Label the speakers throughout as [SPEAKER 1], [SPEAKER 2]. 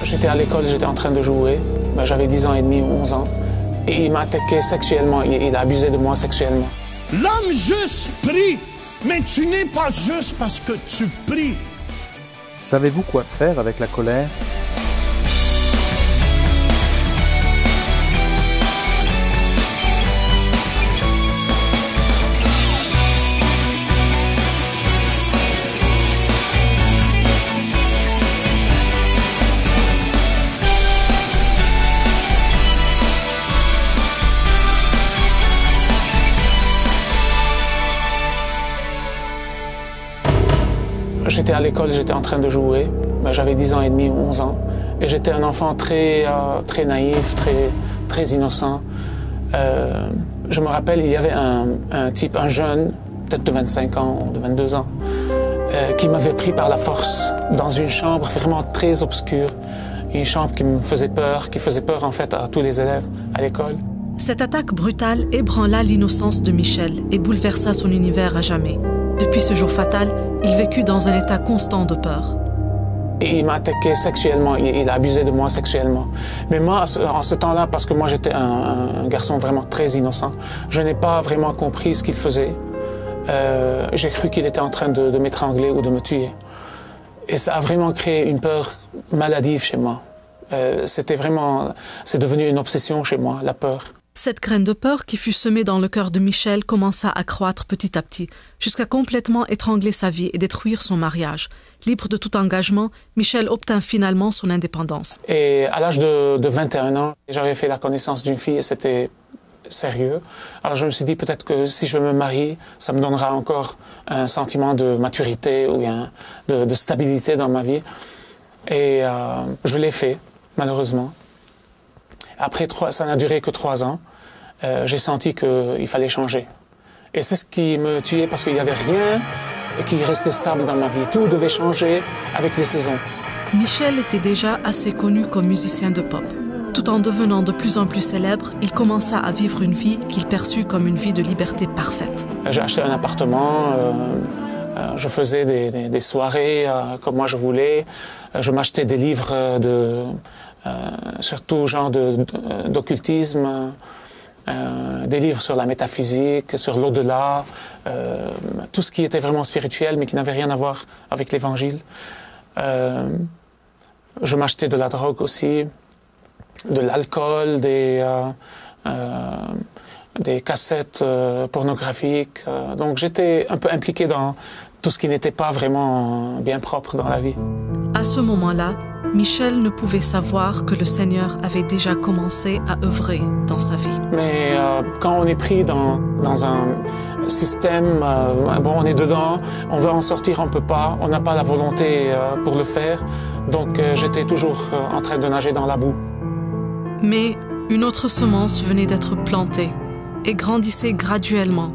[SPEAKER 1] J'étais à l'école, j'étais en train de jouer. J'avais 10 ans et demi ou 11 ans. Et il m'a attaqué sexuellement, il a abusé de moi sexuellement.
[SPEAKER 2] L'homme juste prie, mais tu n'es pas juste parce que tu pries.
[SPEAKER 3] Savez-vous quoi faire avec la colère ?
[SPEAKER 1] J'étais à l'école, j'étais en train de jouer. J'avais 10 ans et demi ou 11 ans. Et j'étais un enfant très naïf, très innocent. Je me rappelle, il y avait un type, un jeune, peut-être de 25 ans ou de 22 ans, qui m'avait pris par la force dans une chambre vraiment très obscure. Une chambre qui me faisait peur, qui faisait peur en fait à tous les élèves à l'école.
[SPEAKER 4] Cette attaque brutale ébranla l'innocence de Michel et bouleversa son univers à jamais. Depuis ce jour fatal, il vécut dans un état constant de peur.
[SPEAKER 1] Et il m'a attaqué sexuellement, il a abusé de moi sexuellement. Mais moi, en ce temps-là, parce que moi j'étais un garçon vraiment très innocent, je n'ai pas vraiment compris ce qu'il faisait. J'ai cru qu'il était en train de m'étrangler ou de me tuer. Et ça a vraiment créé une peur maladive chez moi. C'est devenu une obsession chez moi, la peur.
[SPEAKER 4] Cette graine de peur qui fut semée dans le cœur de Michel commença à croître petit à petit, jusqu'à complètement étrangler sa vie et détruire son mariage. Libre de tout engagement, Michel obtint finalement son indépendance.
[SPEAKER 1] Et à l'âge de 21 ans, j'avais fait la connaissance d'une fille et c'était sérieux. Alors je me suis dit peut-être que si je me marie, ça me donnera encore un sentiment de maturité ou bien de stabilité dans ma vie. Et je l'ai fait, malheureusement. Après, ça n'a duré que 3 ans. J'ai senti qu'il fallait changer. Et c'est ce qui me tuait parce qu'il n'y avait rien qui restait stable dans ma vie. Tout devait changer avec les saisons.
[SPEAKER 4] Michel était déjà assez connu comme musicien de pop. Tout en devenant de plus en plus célèbre, il commença à vivre une vie qu'il perçut comme une vie de liberté parfaite.
[SPEAKER 1] J'ai acheté un appartement, je faisais des soirées comme moi je voulais. Je m'achetais des livres surtout genre d'occultisme, des livres sur la métaphysique, sur l'au-delà, tout ce qui était vraiment spirituel mais qui n'avait rien à voir avec l'évangile. Je m'achetais de la drogue aussi, de l'alcool, des cassettes pornographiques. Donc j'étais un peu impliqué dans tout ce qui n'était pas vraiment bien propre dans la vie.
[SPEAKER 4] À ce moment-là, Michel ne pouvait savoir que le Seigneur avait déjà commencé à œuvrer dans sa vie.
[SPEAKER 1] Mais quand on est pris dans un système, on est dedans, on veut en sortir, on ne peut pas, on n'a pas la volonté pour le faire. Donc j'étais toujours en train de nager dans la boue.
[SPEAKER 4] Mais une autre semence venait d'être plantée et grandissait graduellement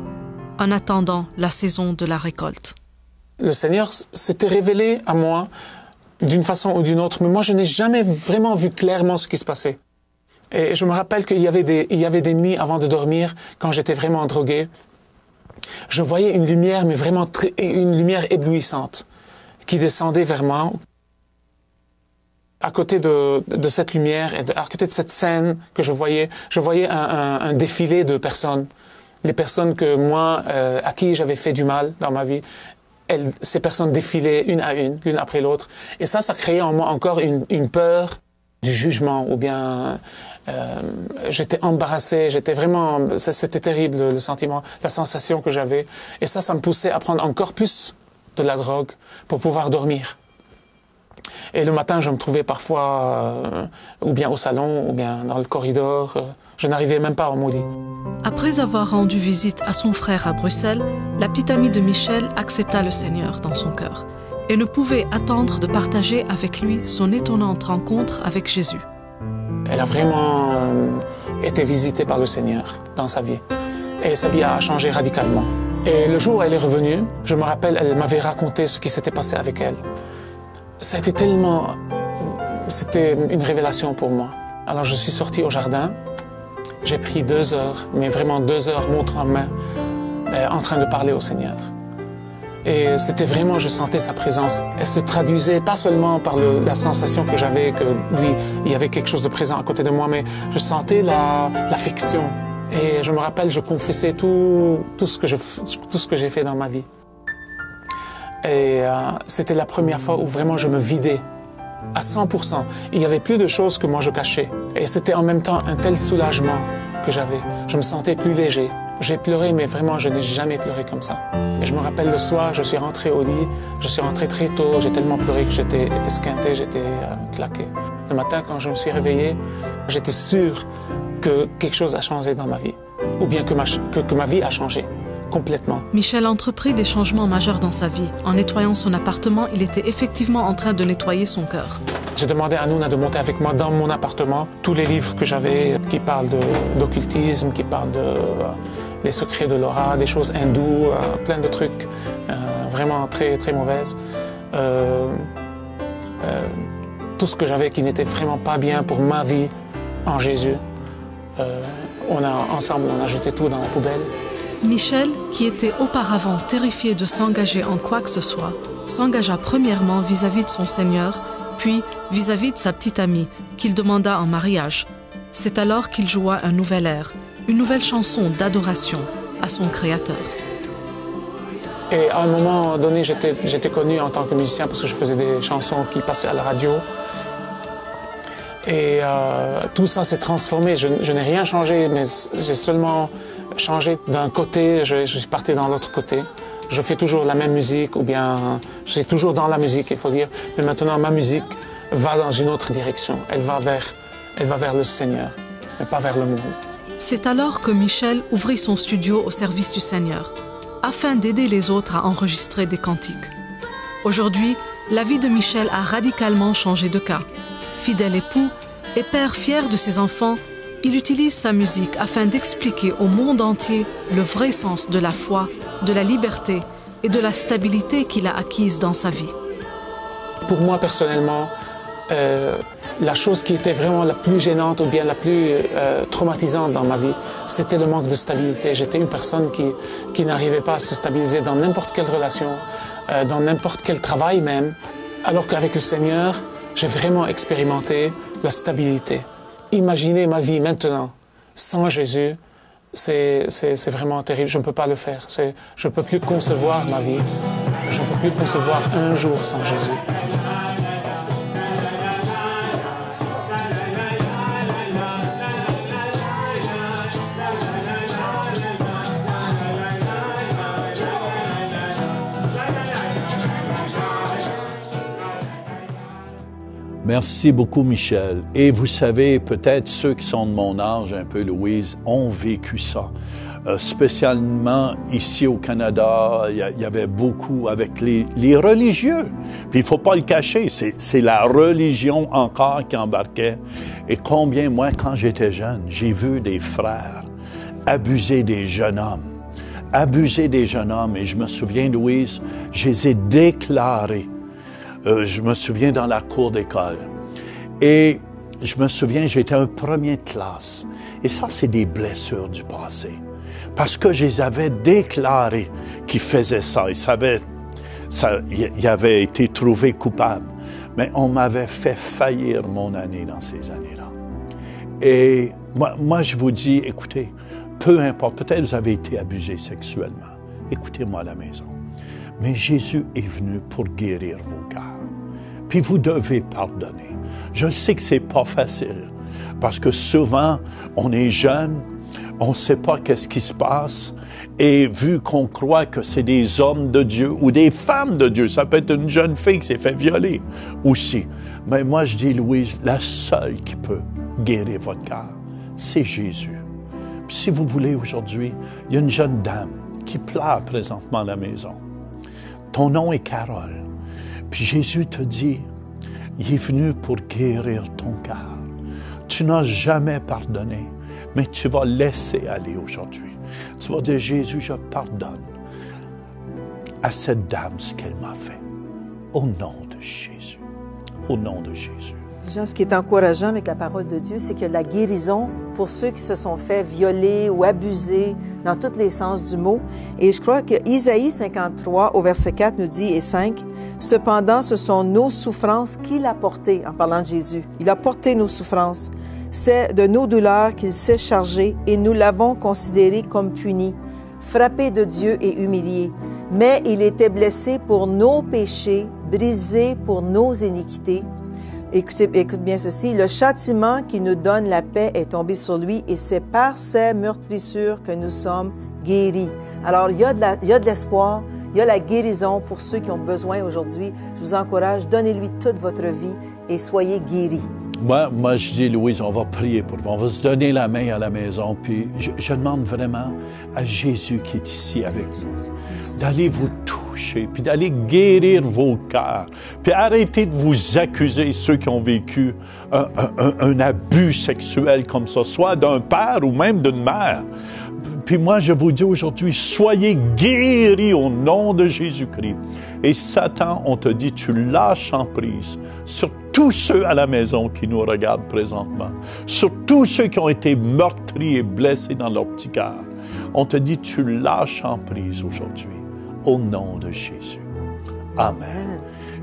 [SPEAKER 4] en attendant la saison de la récolte. Le
[SPEAKER 1] Seigneur s'était révélé à moi d'une façon ou d'une autre, mais moi je n'ai jamais vraiment vu clairement ce qui se passait. Et je me rappelle qu'il y avait des nuits avant de dormir, quand j'étais vraiment drogué, je voyais une lumière, mais vraiment une lumière éblouissante, qui descendait vers moi. À côté de cette lumière, et à côté de cette scène que je voyais un défilé de personnes. Les personnes que moi, à qui j'avais fait du mal dans ma vie, ces personnes défilaient une à une, l'une après l'autre. Et ça créait en moi encore une peur du jugement, ou bien j'étais embarrassé, c'était terrible le sentiment, la sensation que j'avais. Et ça me poussait à prendre encore plus de la drogue pour pouvoir dormir. Et le matin, je me trouvais parfois ou bien au salon, ou bien dans le corridor. Je n'arrivais même pas au lit.
[SPEAKER 4] Après avoir rendu visite à son frère à Bruxelles, la petite amie de Michel accepta le Seigneur dans son cœur et ne pouvait attendre de partager avec lui son étonnante rencontre avec Jésus.
[SPEAKER 1] Elle a vraiment été visitée par le Seigneur dans sa vie. Et sa vie a changé radicalement. Et le jour où elle est revenue, je me rappelle, elle m'avait raconté ce qui s'était passé avec elle. Ça a été c'était une révélation pour moi. Alors je suis sorti au jardin, j'ai pris 2 heures, mais vraiment 2 heures montre en main, en train de parler au Seigneur. Et c'était vraiment, je sentais sa présence. Elle se traduisait pas seulement par la sensation que j'avais, que lui, il y avait quelque chose de présent à côté de moi, mais je sentais l'affection. Et je me rappelle, je confessais tout ce que j'ai fait dans ma vie. Et c'était la première fois où vraiment je me vidais à 100%. Il n'y avait plus de choses que moi je cachais. Et c'était en même temps un tel soulagement que j'avais. Je me sentais plus léger. J'ai pleuré, mais vraiment, je n'ai jamais pleuré comme ça. Et je me rappelle le soir, je suis rentré au lit, je suis rentré très tôt, j'ai tellement pleuré que j'étais esquinté, j'étais claqué. Le matin, quand je me suis réveillé, j'étais sûr que quelque chose a changé dans ma vie, ou bien que ma vie a changé complètement.
[SPEAKER 4] Michel entreprit des changements majeurs dans sa vie. En nettoyant son appartement, il était effectivement en train de nettoyer son cœur.
[SPEAKER 1] J'ai demandé à Nouna de monter avec moi dans mon appartement tous les livres que j'avais qui parlent d'occultisme, qui parlent des secrets de l'aura, des choses hindoues, plein de trucs vraiment très, très mauvaises. Tout ce que j'avais qui n'était vraiment pas bien pour ma vie en Jésus. Ensemble, on a jeté tout dans la poubelle.
[SPEAKER 4] Michel, qui était auparavant terrifié de s'engager en quoi que ce soit, s'engagea premièrement vis-à-vis de son Seigneur, puis vis-à-vis de sa petite amie, qu'il demanda en mariage. C'est alors qu'il joua un nouvel air, une nouvelle chanson d'adoration à son Créateur.
[SPEAKER 1] Et à un moment donné, j'étais connu en tant que musicien parce que je faisais des chansons qui passaient à la radio. Et tout ça s'est transformé. Je n'ai rien changé, mais j'ai seulement changé d'un côté, je suis parti dans l'autre côté. Je fais toujours la même musique, ou bien je suis toujours dans la musique, il faut dire. Mais maintenant, ma musique va dans une autre direction. Elle va vers le Seigneur, mais pas vers le monde.
[SPEAKER 4] C'est alors que Michel ouvrit son studio au service du Seigneur, afin d'aider les autres à enregistrer des cantiques. Aujourd'hui, la vie de Michel a radicalement changé de cas. Fidèle époux et père fier de ses enfants, il utilise sa musique afin d'expliquer au monde entier le vrai sens de la foi, de la liberté et de la stabilité qu'il a acquise dans sa vie.
[SPEAKER 1] Pour moi, personnellement, la chose qui était vraiment la plus gênante ou bien la plus traumatisante dans ma vie, c'était le manque de stabilité. J'étais une personne qui n'arrivait pas à se stabiliser dans n'importe quelle relation, dans n'importe quel travail même, alors qu'avec le Seigneur, j'ai vraiment expérimenté la stabilité. Imaginer ma vie maintenant sans Jésus, c'est vraiment terrible. Je ne peux pas le faire. Je ne peux plus concevoir ma vie. Je ne peux plus concevoir un jour sans Jésus.
[SPEAKER 5] Merci beaucoup, Michel. Et vous savez, peut-être ceux qui sont de mon âge, un peu, Louise, ont vécu ça. Spécialement ici au Canada, il y avait beaucoup avec les religieux. Puis il ne faut pas le cacher, c'est la religion encore qui embarquait. Et combien, moi, quand j'étais jeune, j'ai vu des frères abuser des jeunes hommes. Abuser des jeunes hommes. Et je me souviens, Louise, je les ai déclarés. Je me souviens dans la cour d'école. Et je me souviens, j'étais un premier de classe. Et ça, c'est des blessures du passé. Parce que je les avais déclarés qu'ils faisaient ça. Ils avaient été trouvés coupables. Mais on m'avait fait faillir mon année dans ces années-là. Et moi, je vous dis, écoutez, peu importe, peut-être vous avez été abusé sexuellement. Écoutez-moi à la maison. Mais Jésus est venu pour guérir vos cœurs. Puis vous devez pardonner. Je sais que c'est pas facile, parce que souvent, on est jeune, on ne sait pas qu'est-ce qui se passe, et vu qu'on croit que c'est des hommes de Dieu ou des femmes de Dieu, ça peut être une jeune fille qui s'est fait violer aussi. Mais moi, je dis, Louise, la seule qui peut guérir votre cœur, c'est Jésus. Puis si vous voulez aujourd'hui, il y a une jeune dame qui pleure présentement à la maison. Ton nom est Carole. Puis Jésus te dit, il est venu pour guérir ton cœur. Tu n'as jamais pardonné, mais tu vas laisser aller aujourd'hui. Tu vas dire, Jésus, je pardonne à cette dame ce qu'elle m'a fait. Au nom de Jésus. Au nom de Jésus.
[SPEAKER 6] Jean, ce qui est encourageant avec la parole de Dieu, c'est que la guérison pour ceux qui se sont fait violer ou abuser dans tous les sens du mot. Et je crois que Isaïe 53 au verset 4 nous dit et 5, « Cependant, ce sont nos souffrances qu'il a portées, en parlant de Jésus. Il a porté nos souffrances. C'est de nos douleurs qu'il s'est chargé et nous l'avons considéré comme puni, frappé de Dieu et humilié. Mais il était blessé pour nos péchés, brisé pour nos iniquités. » Écoute bien ceci, le châtiment qui nous donne la paix est tombé sur lui et c'est par ses meurtrissures que nous sommes guéris. Alors, il y a de l'espoir, il y a la guérison pour ceux qui ont besoin aujourd'hui. Je vous encourage, donnez-lui toute votre vie et soyez guéris.
[SPEAKER 5] Moi, je dis, Louise, on va prier pour vous. On va se donner la main à la maison. Puis je demande vraiment à Jésus qui est ici avec nous, d'aller vous toucher, puis d'aller guérir vos cœurs. Puis arrêtez de vous accuser, ceux qui ont vécu un abus sexuel comme ça, soit d'un père ou même d'une mère. Puis moi, je vous dis aujourd'hui, soyez guéris au nom de Jésus-Christ. Et Satan, on te dit, tu lâches en prise sur tous ceux à la maison qui nous regardent présentement, sur tous ceux qui ont été meurtris et blessés dans leur petit cœur. On te dit, tu lâches en prise aujourd'hui, au nom de Jésus. Amen.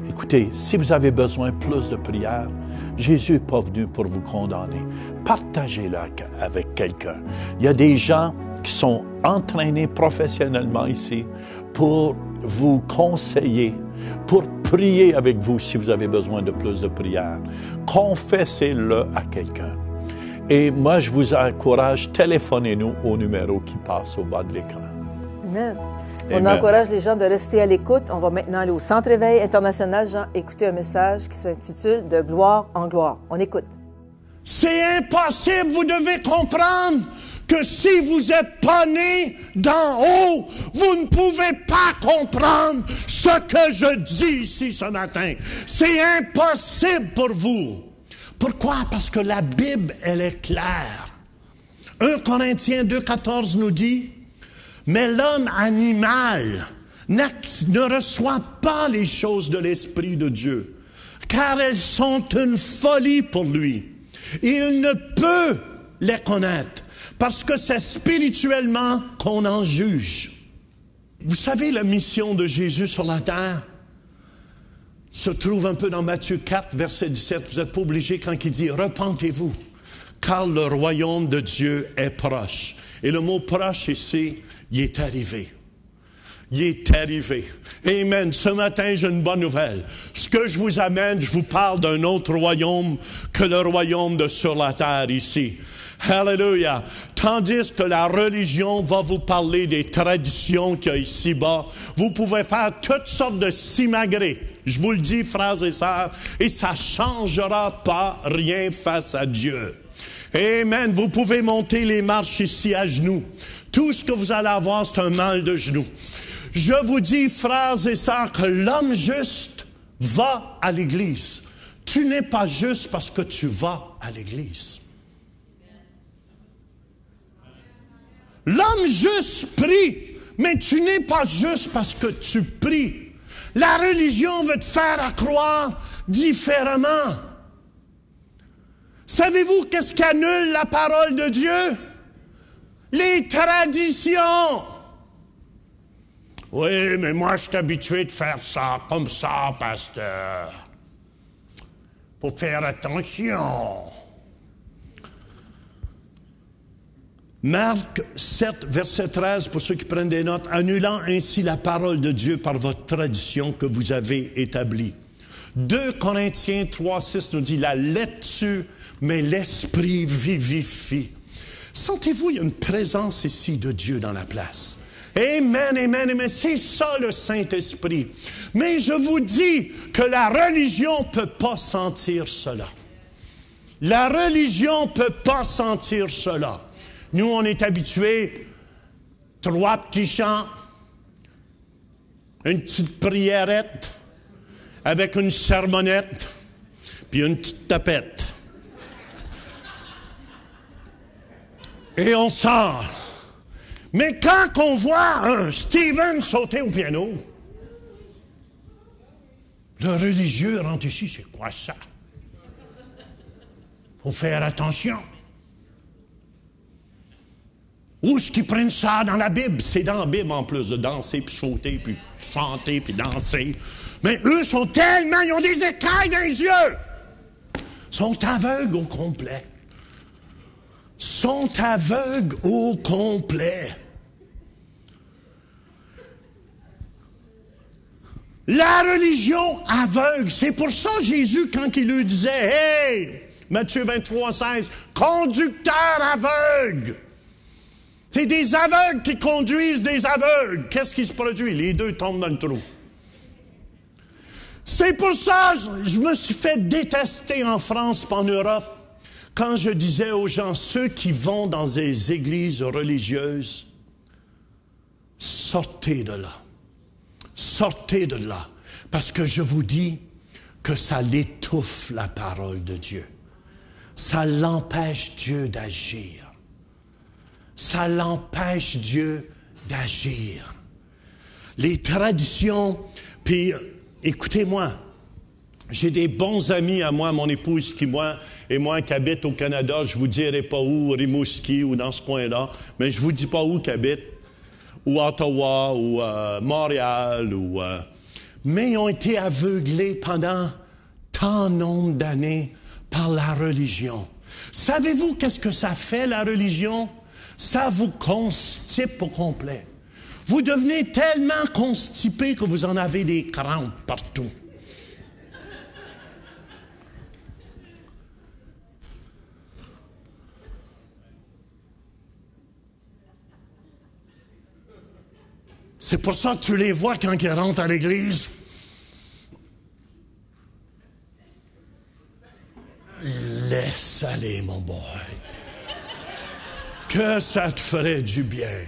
[SPEAKER 5] Écoutez, si vous avez besoin plus de prière, Jésus n'est pas venu pour vous condamner. Partagez-le avec quelqu'un. Il y a des gens qui sont entraînés professionnellement ici pour vous conseiller, pour prier avec vous si vous avez besoin de plus de prière. Confessez-le à quelqu'un. Et moi, je vous encourage, téléphonez-nous au numéro qui passe au bas de l'écran.
[SPEAKER 6] Amen.
[SPEAKER 5] Amen.
[SPEAKER 6] On encourage les gens de rester à l'écoute. On va maintenant aller au Centre Éveil International. Jean, écoutez un message qui s'intitule « De gloire en gloire ». On écoute.
[SPEAKER 2] C'est impossible, vous devez comprendre que si vous êtes pas né d'en haut, vous ne pouvez pas comprendre ce que je dis ici ce matin. C'est impossible pour vous. Pourquoi? Parce que la Bible, elle est claire. 1 Corinthiens 2,14 nous dit, « Mais l'homme animal ne reçoit pas les choses de l'Esprit de Dieu, car elles sont une folie pour lui. Il ne peut les connaître, parce que c'est spirituellement qu'on en juge. » Vous savez, la mission de Jésus sur la terre se trouve un peu dans Matthieu 4, verset 17. Vous n'êtes pas obligé quand il dit « Repentez-vous, car le royaume de Dieu est proche. » Et le mot « proche » ici, il est arrivé. Il est arrivé. Amen. Ce matin, j'ai une bonne nouvelle. Ce que je vous amène, je vous parle d'un autre royaume que le royaume de sur la terre ici. Hallelujah. Tandis que la religion va vous parler des traditions qu'il y a ici-bas, vous pouvez faire toutes sortes de simagrées. Je vous le dis, frères et sœurs, et ça changera pas rien face à Dieu. Amen. Vous pouvez monter les marches ici à genoux. Tout ce que vous allez avoir, c'est un mal de genoux. Je vous dis, frères et sœurs, que l'homme juste va à l'église. Tu n'es pas juste parce que tu vas à l'église. L'homme juste prie, mais tu n'es pas juste parce que tu pries. La religion veut te faire croire différemment. Savez-vous qu'est-ce qui annule la parole de Dieu? Les traditions. Oui, mais moi, je suis habitué de faire ça comme ça, pasteur. Faut faire attention. Marc 7, verset 13, pour ceux qui prennent des notes, annulant ainsi la parole de Dieu par votre tradition que vous avez établie. 2 Corinthiens 3, 6 nous dit, la lettre tue, mais l'esprit vivifie. Sentez-vous, il y a une présence ici de Dieu dans la place. Amen, amen, amen. C'est ça le Saint-Esprit. Mais je vous dis que la religion ne peut pas sentir cela. La religion ne peut pas sentir cela. Nous, on est habitués, 3 petits chants, une petite priérette, avec une sermonnette, puis une petite tapette. Et on sort. Mais quand on voit un Steven sauter au piano, le religieux rentre ici, c'est quoi ça? faut faire attention. Où est-ce qu'ils prennent ça dans la Bible? C'est dans la Bible en plus de danser, puis sauter, puis chanter, puis danser. Mais eux sont tellement, ils ont des écailles dans les yeux. Ils sont aveugles au complet. Sont aveugles au complet. La religion aveugle. C'est pour ça Jésus, quand il lui disait, « Hey! » Matthieu 23, 16, « Conducteur aveugle! » C'est des aveugles qui conduisent des aveugles. Qu'est-ce qui se produit? Les deux tombent dans le trou. C'est pour ça que je me suis fait détester en France et en Europe quand je disais aux gens, ceux qui vont dans des églises religieuses, sortez de là. Sortez de là. Parce que je vous dis que ça l'étouffe la parole de Dieu. Ça l'empêche Dieu d'agir. Ça l'empêche Dieu d'agir. Les traditions, puis écoutez-moi, j'ai des bons amis à moi, mon épouse qui habite au Canada, je vous dirai pas où, Rimouski ou dans ce coin-là, mais je vous dis pas où qu'habite, ou Ottawa, ou Montréal, mais ils ont été aveuglés pendant tant nombre d'années par la religion. Savez-vous qu'est-ce que ça fait, la religion? Ça vous constipe au complet. Vous devenez tellement constipé que vous en avez des crampes partout. C'est pour ça que tu les vois quand ils rentrent à l'église. Laisse aller, mon boy. Que ça te ferait du bien.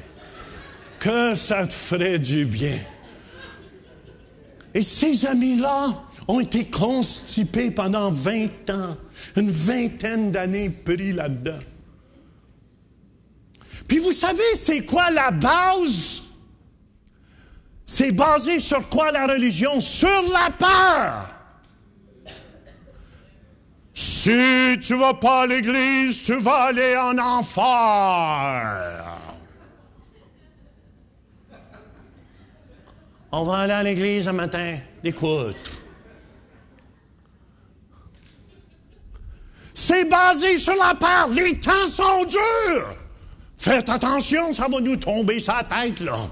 [SPEAKER 2] Que ça te ferait du bien. Et ces amis-là ont été constipés pendant 20 ans, une vingtaine d'années pris là-dedans. Puis vous savez, c'est quoi la base? C'est basé sur quoi la religion? Sur la peur. Si tu vas pas à l'église, tu vas aller en enfer. On va aller à l'église un matin. Écoute. C'est basé sur la peur. Les temps sont durs. Faites attention, ça va nous tomber sur la tête, là.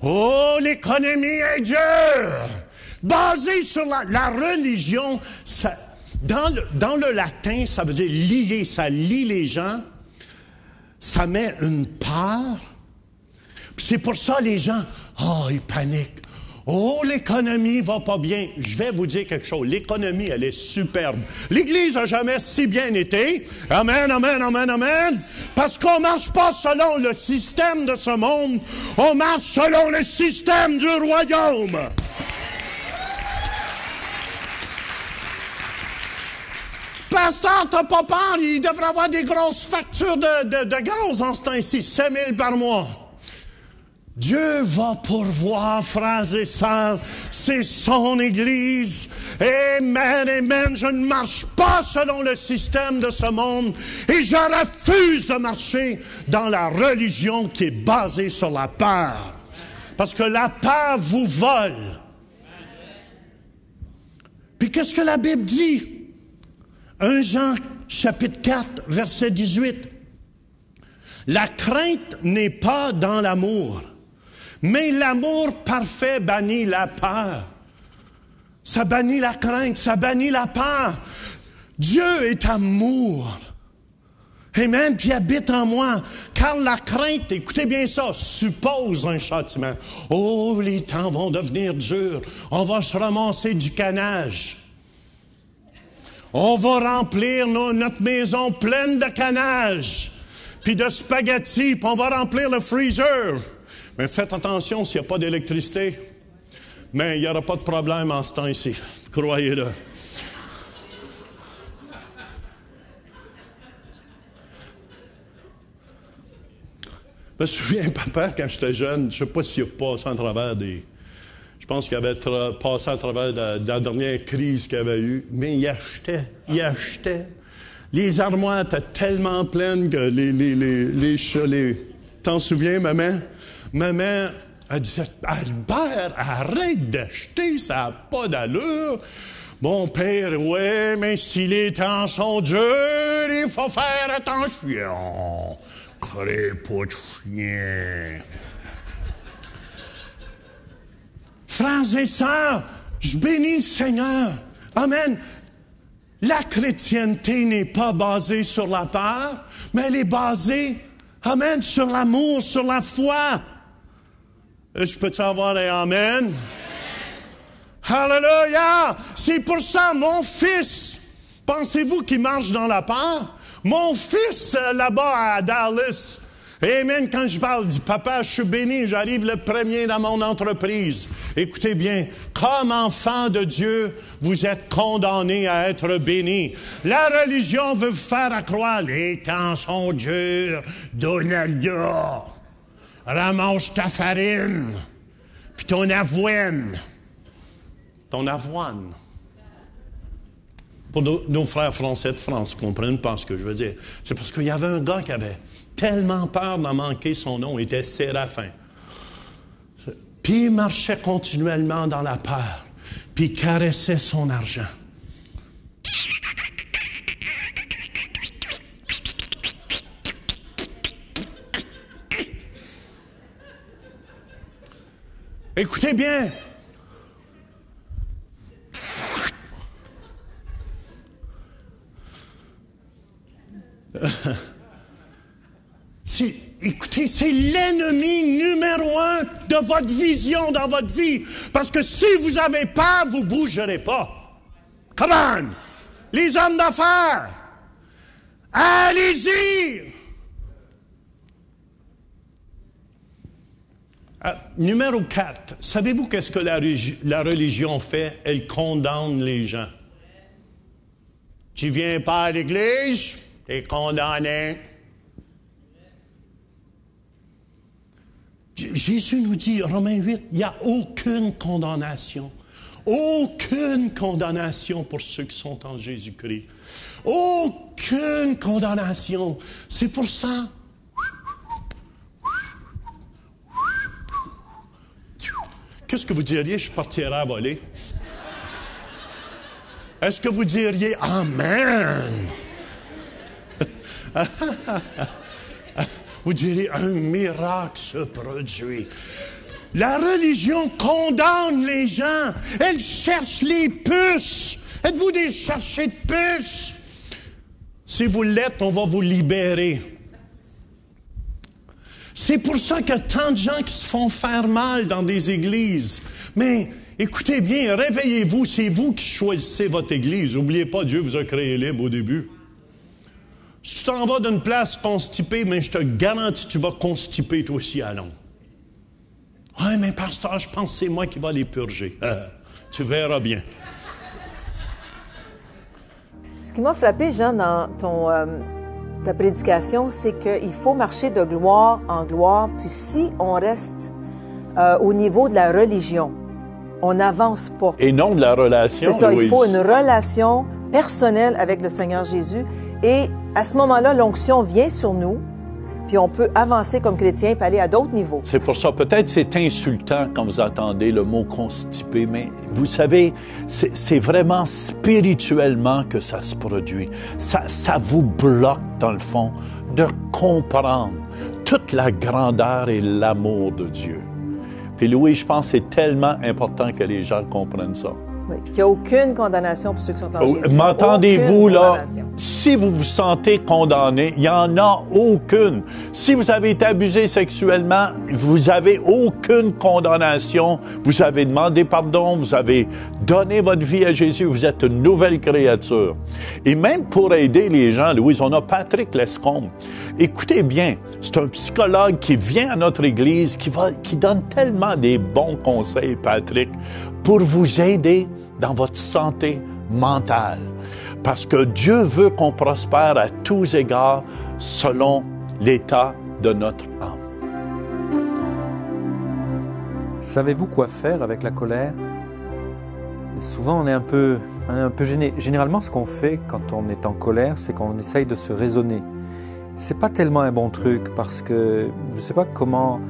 [SPEAKER 2] Oh, l'économie est dure. Basé sur la religion, ça... Dans le latin, ça veut dire lier, ça lie les gens, ça met une peur. C'est pour ça les gens, ils paniquent. Oh, l'économie va pas bien. Je vais vous dire quelque chose, l'économie, elle est superbe. L'Église a jamais si bien été. Amen, amen, amen, amen. Parce qu'on marche pas selon le système de ce monde, on marche selon le système du royaume. Pasteur, t'as pas peur, il devrait avoir des grosses factures de gaz en ce temps-ci, 5 000 par mois. Dieu va pourvoir, frères et sœurs, c'est son Église. Amen, amen, je ne marche pas selon le système de ce monde et je refuse de marcher dans la religion qui est basée sur la peur. Parce que la peur vous vole. Puis qu'est-ce que la Bible dit? 1 Jean, chapitre 4, verset 18. La crainte n'est pas dans l'amour, mais l'amour parfait bannit la peur. Ça bannit la crainte, ça bannit la peur. Dieu est amour. Amen, puis habite en moi. Car la crainte, écoutez bien ça, suppose un châtiment. Oh, les temps vont devenir durs. On va se ramasser du canage. On va remplir notre maison pleine de canage, puis de spaghettis, puis on va remplir le freezer. Mais faites attention s'il n'y a pas d'électricité. Mais il n'y aura pas de problème en ce temps-ci. Croyez-le. Je me souviens, papa, quand j'étais jeune, je ne sais pas s'il a passé en travers des... Je pense qu'il avait passé à travers de la dernière crise qu'il avait eue, mais il achetait Les armoires étaient tellement pleines que T'en souviens, maman? Maman, elle disait, Albert, arrête d'acheter, ça n'a pas d'allure. Mon père, ouais, mais si les temps sont durs, il faut faire attention. Crée pas de chien. Frères et sœurs, je bénis le Seigneur. Amen. La chrétienté n'est pas basée sur la peur, mais elle est basée, amen, sur l'amour, sur la foi. Je peux-tu avoir un amen? Hallelujah! C'est pour ça, mon fils, pensez-vous qu'il marche dans la peur? Mon fils, là-bas à Dallas, amen, quand je parle, dit, papa, je suis béni, j'arrive le premier dans mon entreprise. Écoutez bien, comme enfant de Dieu, vous êtes condamnés à être bénis. La religion veut vous faire croire, les temps sont durs, Donaldo, ramasse ta farine, puis ton avoine. Ton avoine. Pour nos frères français de France, comprennent pas ce que je veux dire. C'est parce qu'il y avait un gars qui avait tellement peur d'en manquer, son nom était Séraphin. Puis il marchait continuellement dans la peur, puis il caressait son argent. Écoutez bien. Écoutez, c'est l'ennemi numéro 1 de votre vision dans votre vie. Parce que si vous avez peur, vous ne bougerez pas. Come on! Les hommes d'affaires! Allez-y! Numéro 4. Savez-vous qu'est-ce que la religion fait? Elle condamne les gens. Tu viens pas à l'église, tu es condamné. Jésus nous dit, Romains 8, il n'y a aucune condamnation. Aucune condamnation pour ceux qui sont en Jésus-Christ. Aucune condamnation. C'est pour ça. Qu'est-ce que vous diriez, je partirais à voler? Est-ce que vous diriez Amen? Vous diriez, un miracle se produit. La religion condamne les gens. Elle cherche les puces. Êtes-vous des chercheurs de puces? Si vous l'êtes, on va vous libérer. C'est pour ça qu'il y a tant de gens qui se font faire mal dans des églises. Mais écoutez bien, réveillez-vous, c'est vous qui choisissez votre église. N'oubliez pas, Dieu vous a créé libre au début. Si tu t'en vas d'une place constipée, mais je te garantis, tu vas constiper toi aussi à long. Oui, mais pasteur, je pense que c'est moi qui va les purger. Tu verras bien.
[SPEAKER 6] Ce qui m'a frappé, Jean, dans ta prédication, c'est qu'il faut marcher de gloire en gloire. Puis si on reste au niveau de la religion, on n'avance pas.
[SPEAKER 5] Et non de la relation.
[SPEAKER 6] C'est ça,
[SPEAKER 5] Louise.
[SPEAKER 6] il faut une relation personnelle avec le Seigneur Jésus. Et à ce moment-là, l'onction vient sur nous, puis on peut avancer comme chrétien et aller à d'autres niveaux.
[SPEAKER 5] C'est pour ça, peut-être c'est insultant quand vous entendez le mot constipé, mais vous savez, c'est vraiment spirituellement que ça se produit. Ça vous bloque, dans le fond, de comprendre toute la grandeur et l'amour de Dieu. Puis Louis, je pense que c'est tellement important que les gens comprennent ça.
[SPEAKER 6] Oui, puis qu'il n'y a aucune condamnation pour ceux qui sont en Jésus.
[SPEAKER 5] M'entendez-vous, là? Si vous vous sentez condamné, il n'y en a aucune. Si vous avez été abusé sexuellement, vous n'avez aucune condamnation. Vous avez demandé pardon, vous avez donné votre vie à Jésus, vous êtes une nouvelle créature. Et même pour aider les gens, Louise, on a Patrick Lescombe. Écoutez bien, c'est un psychologue qui vient à notre Église, qui donne tellement des bons conseils, Patrick, pour vous aider dans votre santé mentale. Parce que Dieu veut qu'on prospère à tous égards selon l'état de notre âme.
[SPEAKER 3] Savez-vous quoi faire avec la colère? souvent on est un peu gêné. Généralement, ce qu'on fait quand on est en colère, c'est qu'on essaye de se raisonner. C'est pas tellement un bon truc parce que je ne sais pas comment,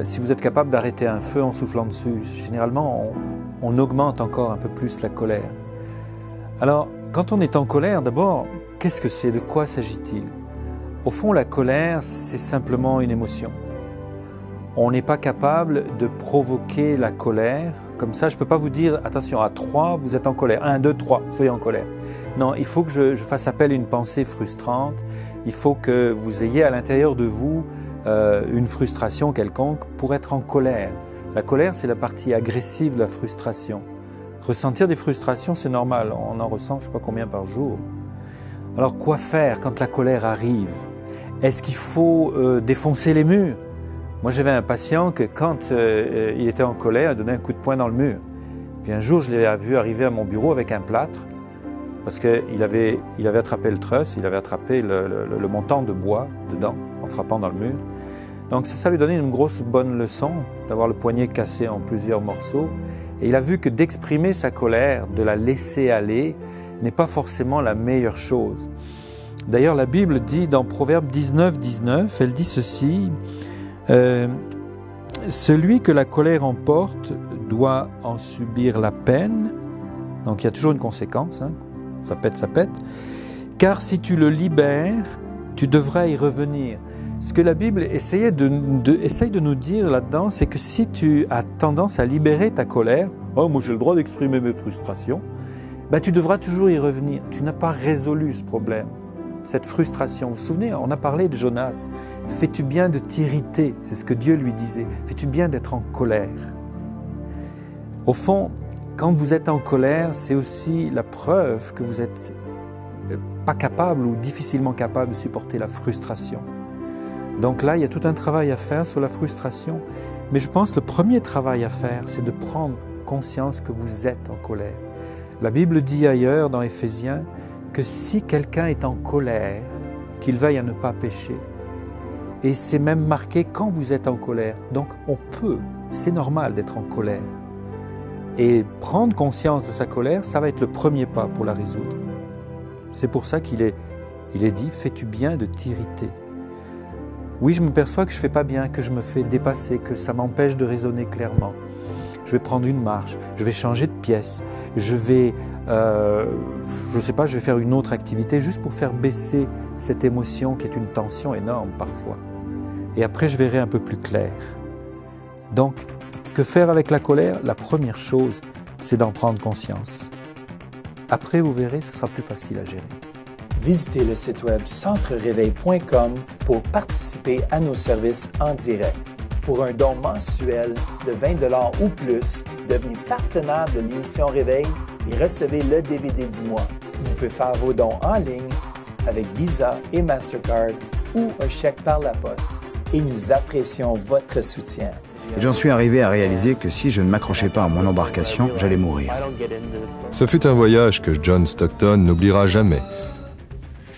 [SPEAKER 3] si vous êtes capable d'arrêter un feu en soufflant dessus. Généralement, on augmente encore un peu plus la colère. Alors, quand on est en colère, d'abord, qu'est-ce que c'est? De quoi s'agit-il? Au fond, la colère, c'est simplement une émotion. On n'est pas capable de provoquer la colère. Comme ça, je ne peux pas vous dire, attention, à 3, vous êtes en colère. 1, 2, 3, soyez en colère. Non, il faut que je fasse appel à une pensée frustrante. Il faut que vous ayez à l'intérieur de vous une frustration quelconque pour être en colère. La colère, c'est la partie agressive de la frustration. Ressentir des frustrations, c'est normal. On en ressent, je ne sais pas combien par jour. Alors, quoi faire quand la colère arrive? Est-ce qu'il faut défoncer les murs? Moi, j'avais un patient que quand il était en colère, il donnait un coup de poing dans le mur. Puis un jour, je l'ai vu arriver à mon bureau avec un plâtre parce qu'il avait attrapé le truss, il avait attrapé le montant de bois dedans en frappant dans le mur. Donc ça lui donnait une grosse bonne leçon d'avoir le poignet cassé en plusieurs morceaux. Et il a vu que d'exprimer sa colère, de la laisser aller, n'est pas forcément la meilleure chose. D'ailleurs, la Bible dit dans Proverbe 19, 19, elle dit ceci, celui que la colère emporte doit en subir la peine. Donc il y a toujours une conséquence, hein. Ça pète. Car si tu le libères, tu devras y revenir. Ce que la Bible essaye de nous dire là-dedans, c'est que si tu as tendance à libérer ta colère, « Oh, moi j'ai le droit d'exprimer mes frustrations », ben, tu devras toujours y revenir. Tu n'as pas résolu ce problème, cette frustration. Vous vous souvenez, on a parlé de Jonas. « Fais-tu bien de t'irriter ?» C'est ce que Dieu lui disait. « Fais-tu bien d'être en colère ?» Au fond, quand vous êtes en colère, c'est aussi la preuve que vous n'êtes pas capable ou difficilement capable de supporter la frustration. Donc là, il y a tout un travail à faire sur la frustration. Mais je pense que le premier travail à faire, c'est de prendre conscience que vous êtes en colère. La Bible dit ailleurs, dans Éphésiens, que si quelqu'un est en colère, qu'il veille à ne pas pécher. Et c'est même marqué quand vous êtes en colère. Donc on peut, c'est normal d'être en colère. Et prendre conscience de sa colère, ça va être le premier pas pour la résoudre. C'est pour ça qu'il est dit « Fais-tu bien de t'irriter ?» Oui, je me perçois que je ne fais pas bien, que je me fais dépasser, que ça m'empêche de raisonner clairement. Je vais prendre une marche, je vais changer de pièce, je vais, je sais pas, je vais faire une autre activité juste pour faire baisser cette émotion qui est une tension énorme parfois. Et après, je verrai un peu plus clair. Donc, que faire avec la colère? La première chose, c'est d'en prendre conscience. Après, vous verrez, ce sera plus facile à gérer.
[SPEAKER 7] Visitez le site web centrereveil.com pour participer à nos services en direct. Pour un don mensuel de 20 $ ou plus, devenez partenaire de l'émission Réveil et recevez le DVD du mois. Vous pouvez faire vos dons en ligne avec Visa et Mastercard ou un chèque par la poste. Et nous apprécions votre soutien.
[SPEAKER 8] J'en suis arrivé à réaliser que si je ne m'accrochais pas à mon embarcation, j'allais mourir.
[SPEAKER 9] Ce fut un voyage que John Stockton n'oubliera jamais.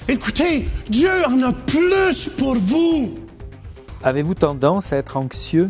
[SPEAKER 2] Écoutez, Dieu en a plus pour vous.
[SPEAKER 3] Avez-vous tendance à être anxieux?